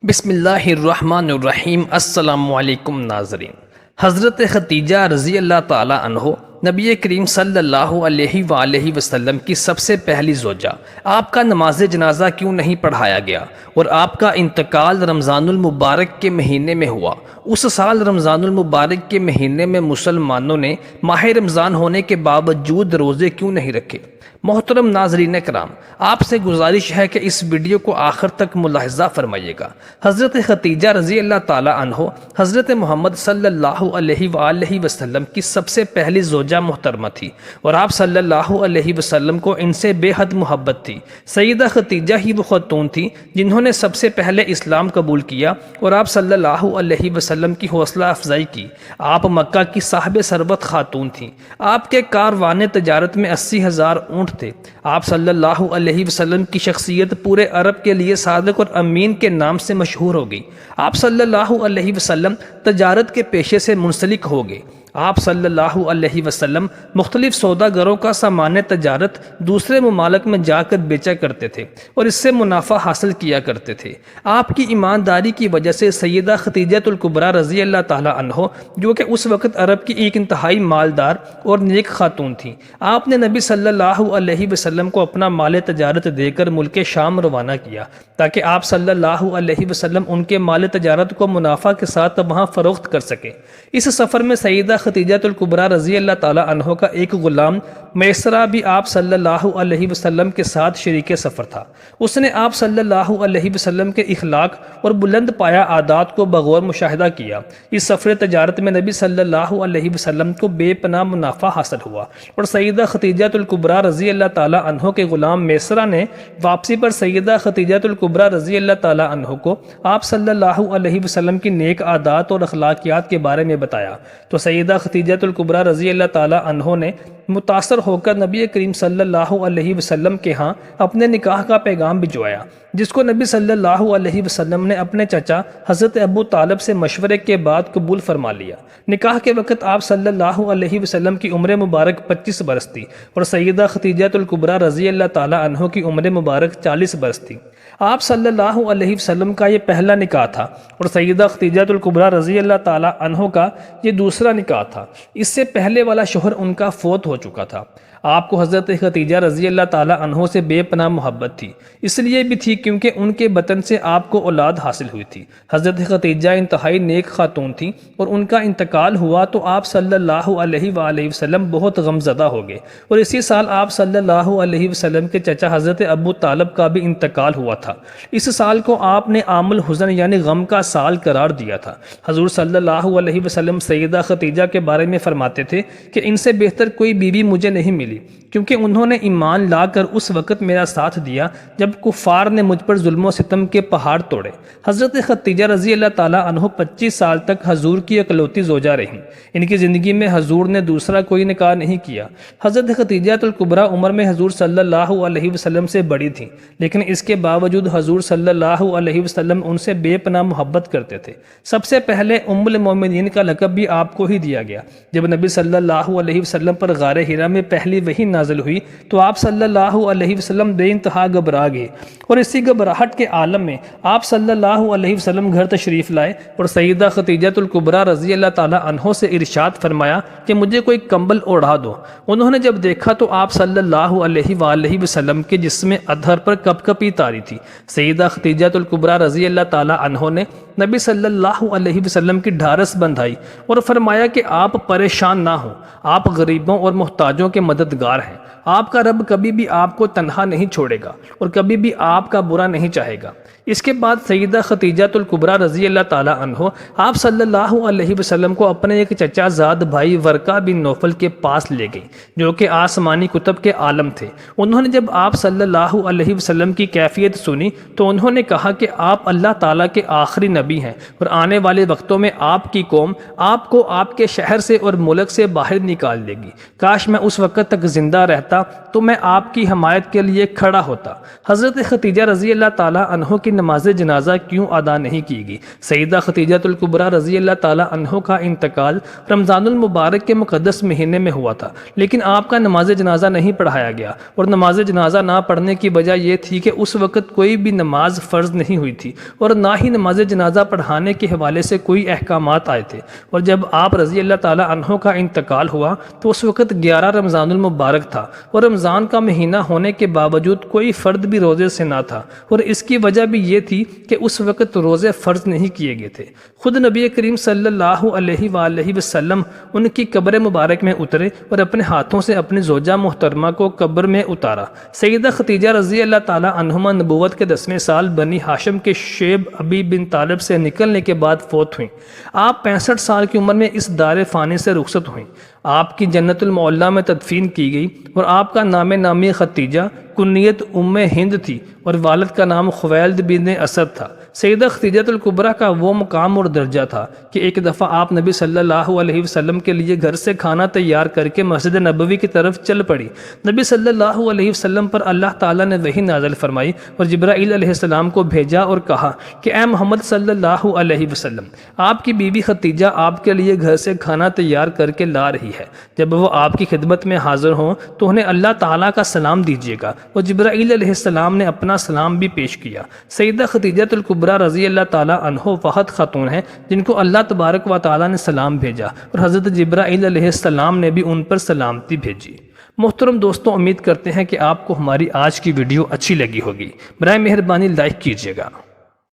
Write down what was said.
بسم اللہ الرحمن الرحیم۔ السلام علیکم ناظرین۔ حضرت خدیجہ رضی اللہ تعالی عنہ نبی کریم صلی اللہ علیہ وآلہ وسلم کی سب سے پہلی زوجہ، آپ کا نماز جنازہ کیوں نہیں پڑھایا گیا اور آپ کا انتقال رمضان المبارک کے مہینے میں ہوا؟ اس سال رمضان المبارک کے مہینے میں مسلمانوں نے ماہ رمضان ہونے کے باوجود روزے کیوں نہیں رکھے؟ محترم ناظرین کرام، آپ سے گزارش ہے کہ اس ویڈیو کو آخر تک ملاحظہ فرمائیے گا۔ حضرت خدیجہ رضی اللہ تعالی عنہ حضرت محمد صلی اللہ علیہ وآلہ وسلم کی سب سے پہلی زوجہ محترمہ تھی اور آپ صلی اللہ علیہ وسلم کو ان سے بے حد محبت تھی۔ سیدہ خدیجہ ہی وہ خاتون تھی جنہوں نے سب سے پہلے اسلام قبول کیا اور آپ صلی اللہ علیہ وسلم کی حوصلہ افزائی کی۔ آپ مکہ کی صاحب ثروت خاتون تھیں۔ آپ کے کاروان تجارت میں 80,000 اونٹ تھے۔ آپ صلی اللہ علیہ وسلم کی شخصیت پورے عرب کے لیے صادق اور امین کے نام سے مشہور ہو گئی۔ آپ صلی اللہ علیہ وسلم تجارت کے پیشے سے منسلک ہو گئے۔ آپ صلی اللہ علیہ وسلم مختلف سوداگروں کا سامان تجارت دوسرے ممالک میں جا کر بیچا کرتے تھے اور اس سے منافع حاصل کیا کرتے تھے۔ آپ کی ایمانداری کی وجہ سے سیدہ خدیجہ الکبریٰ رضی اللہ تعالی عنہ، جو کہ اس وقت عرب کی ایک انتہائی مالدار اور نیک خاتون تھیں، آپ نے نبی صلی اللہ علیہ وسلم کو اپنا مال تجارت دے کر ملک شام روانہ کیا تاکہ آپ صلی اللہ علیہ وسلم ان کے مال تجارت کو منافع کے ساتھ وہاں فروخت کر سکیں۔ اس سفر میں سیدہ خدیجہ الکبریٰ رضی اللہ تعالی عنہ کا ایک غلام میسرہ بھی آپ صلی اللہ علیہ وسلم کے ساتھ شریک سفر تھا۔ اس نے آپ صلی اللہ علیہ وسلم کے اخلاق اور بلند پایہ عادات کو بغور مشاہدہ کیا۔ اس سفر تجارت میں نبی صلی اللہ علیہ وسلم کو بے پناہ منافع حاصل ہوا اور سیدہ خدیجہ الکبریٰ رضی اللہ تعالی عنہ کے غلام میسرہ نے واپسی پر سیدہ خدیجہ الکبریٰ رضی اللہ تعالی عنہ کو آپ صلی اللہ علیہ وسلم کی نیک عادات اور اخلاقیات کے بارے میں بتایا تو سیدہ خدیجہ الکبریٰ رضی اللہ تعالی عنہ نے متاثر ہو کر نبی کریم صلی اللہ علیہ وسلم کے ہاں اپنے نکاح کا پیغام بھجوایا، جس کو نبی صلی اللہ علیہ وسلم نے اپنے چچا حضرت ابو طالب سے مشورے کے بعد قبول فرما لیا۔ نکاح کے وقت آپ صلی اللہ علیہ وسلم کی عمر مبارک 25 برس تھی اور سیدہ خدیجہ الکبریٰ رضی اللہ تعالی عنہ کی عمر مبارک 40 برس تھی۔ آپ صلی اللہ علیہ وسلم کا یہ پہلا نکاح تھا اور سیدہ خدیجہ الکبریٰ رضی اللہ تعالی عنہ کا یہ دوسرا نکاح تھا۔ اس سے پہلے والا شوہر ان کا فوت ہو چکا تھا۔ آپ کو حضرت خدیجہ رضی اللہ تعالی عنہ سے بے پناہ محبت تھی، اس لیے بھی تھی کیونکہ ان کے بطن سے آپ کو اولاد حاصل ہوئی تھی۔ حضرت خدیجہ انتہائی نیک خاتون تھیں اور ان کا انتقال ہوا تو آپ صلی اللہ علیہ وآلہ وسلم بہت غمزدہ ہو گئے اور اسی سال آپ صلی اللہ علیہ وسلم کے چچا حضرت ابو طالب کا بھی انتقال ہوا تھا۔ اس سال کو آپ نے عام الحزن یعنی غم کا سال قرار دیا تھا۔ حضور صلی اللہ علیہ وسلم سیدہ خدیجہ کے بارے میں فرماتے تھے کہ ان سے بہتر کوئی بیوی مجھے نہیں ملی، کیونکہ انہوں نے ایمان لا کر اس وقت میرا ساتھ دیا جب کفار نے مجھ پر ظلم و ستم کے پہاڑ توڑے۔ حضرت خدیجہ رضی اللہ تعالی عنہ 25 سال تک حضور کی اکلوتی زوجہ رہیں۔ ان کی زندگی میں حضور نے دوسرا کوئی نکاح نہیں کیا۔ حضرت خدیجہ الکبریٰ عمر میں حضور صلی اللہ علیہ وسلم سے بڑی تھیں، لیکن اس کے باوجود حضور صلی اللہ علیہ وسلم ان سے بے پناہ محبت کرتے تھے۔ سب سے پہلے ام المومنین کا لقب بھی آپ کو ہی دیا گیا۔ جب نبی صلی اللہ علیہ وسلم پر غار حرا میں پہلی وحی نازل ہوئی تو آپ صلی اللہ علیہ وسلم بے انتہا گھبرا گئے اور اسی گھبراہٹ کے عالم میں آپ صلی اللہ علیہ وسلم گھر تشریف لائے اور سیدہ خدیجہ الکبریٰ رضی اللہ تعالی عنہ سے ارشاد فرمایا کہ مجھے کوئی کمبل اوڑھا دو۔ انہوں نے جب دیکھا تو آپ صلی اللہ علیہ وآلہ وسلم کے جسم ادھر پر کپ کپی تاری تھی۔ سیدہ خدیجہ الکبریٰ رضی اللہ تعالی عنہ نے نبی صلی اللہ علیہ وسلم کی ڈھارس بندھائی اور فرمایا کہ آپ پریشان نہ ہوں، آپ غریبوں اور محتاجوں کے مددگار ہیں۔ آپ کا رب کبھی بھی آپ کو تنہا نہیں چھوڑے گا اور کبھی بھی آپ کا برا نہیں چاہے گا۔ اس کے بعد سیدہ خدیجہ الکبریٰ رضی اللہ تعالی عنہ آپ صلی اللہ علیہ وسلم کو اپنے ایک چچا زاد بھائی ورقہ بن نوفل کے پاس لے گئی، جو کہ آسمانی کتب کے عالم تھے۔ انہوں نے جب آپ صلی اللہ علیہ وسلم کی کیفیت سنی تو انہوں نے کہا کہ آپ اللہ تعالیٰ کے آخری نبی ہیں اور آنے والے وقتوں میں آپ کی قوم آپ کو آپ کے شہر سے اور ملک سے باہر نکال دے گی۔ کاش میں اس وقت تک زندہ رہتا تو میں آپ کی حمایت کے لیے کھڑا ہوتا۔ حضرت خدیجہ رضی اللہ تعالیٰ عنہ کی نماز جنازہ کیوں ادا نہیں کی گئی؟ سیدہ خدیجہ الکبریٰ رضی اللہ تعالیٰ عنہ کا انتقال رمضان المبارک کے مقدس مہینے میں ہوا تھا، لیکن آپ کا نماز جنازہ نہیں پڑھایا گیا، اور نماز جنازہ نہ پڑھنے کی وجہ یہ تھی کہ اس وقت کوئی بھی نماز فرض نہیں ہوئی تھی، اور نہ ہی نماز جنازہ پڑھانے کے حوالے سے کوئی احکامات آئے تھے۔ اور جب آپ رضی اللہ تعالیٰ عنہ کا انتقال ہوا تو اس وقت 11 رمضان المبارک تھا، اور رمضان کا مہینہ ہونے کے باوجود کوئی فرد بھی روزے سے نہ تھا، اور اس کی وجہ بھی یہ تھی کہ اس وقت روزے فرض نہیں کیے گئے تھے۔ خود نبی کریم صلی اللہ علیہ وآلہ وسلم ان کی قبر مبارک میں اترے اور اپنے ہاتھوں سے اپنی زوجہ محترمہ کو قبر میں اتارا۔ سیدہ خدیجہ رضی اللہ تعالیٰ عنہما نبوت کے 10ویں سال بنی ہاشم کے شیب ابی بن طالب سے نکلنے کے بعد فوت ہوئیں۔ آپ 65 سال کی عمر میں اس دار فانی سے رخصت ہوئیں۔ آپ کی جنت المعلیٰ میں تدفین کی گئی، اور آپ کا نام نامی خدیجہ کنیت ام ہند تھی، اور والد کا نام خویلد بن اسد تھا۔ سیدہ خدیجہ الکبریٰ کا وہ مقام اور درجہ تھا کہ ایک دفعہ آپ نبی صلی اللہ علیہ وسلم کے لیے گھر سے کھانا تیار کر کے مسجد نبوی کی طرف چل پڑی۔ نبی صلی اللہ علیہ وسلم پر اللہ تعالیٰ نے وحی نازل فرمائی اور جبرائیل علیہ السلام کو بھیجا اور کہا کہ اے محمد صلی اللہ علیہ وسلم، آپ کی بیوی خدیجہ آپ کے لیے گھر سے کھانا تیار کر کے لا رہی ہے، جب وہ آپ کی خدمت میں حاضر ہوں تو انہیں اللہ تعالیٰ کا سلام دیجیے گا۔ اور جبرائیل علیہ السلام نے اپنا سلام بھی پیش کیا۔ سیدہ خدیجہ الکبریٰ رضی اللہ تعالیٰ عنہ فقط خاتون ہیں جن کو اللہ تبارک و تعالیٰ نے سلام بھیجا، اور حضرت جبرائیل علیہ السلام نے بھی ان پر سلامتی بھیجی۔ محترم دوستوں، امید کرتے ہیں کہ آپ کو ہماری آج کی ویڈیو اچھی لگی ہوگی۔ برائے مہربانی لائک کیجیے گا۔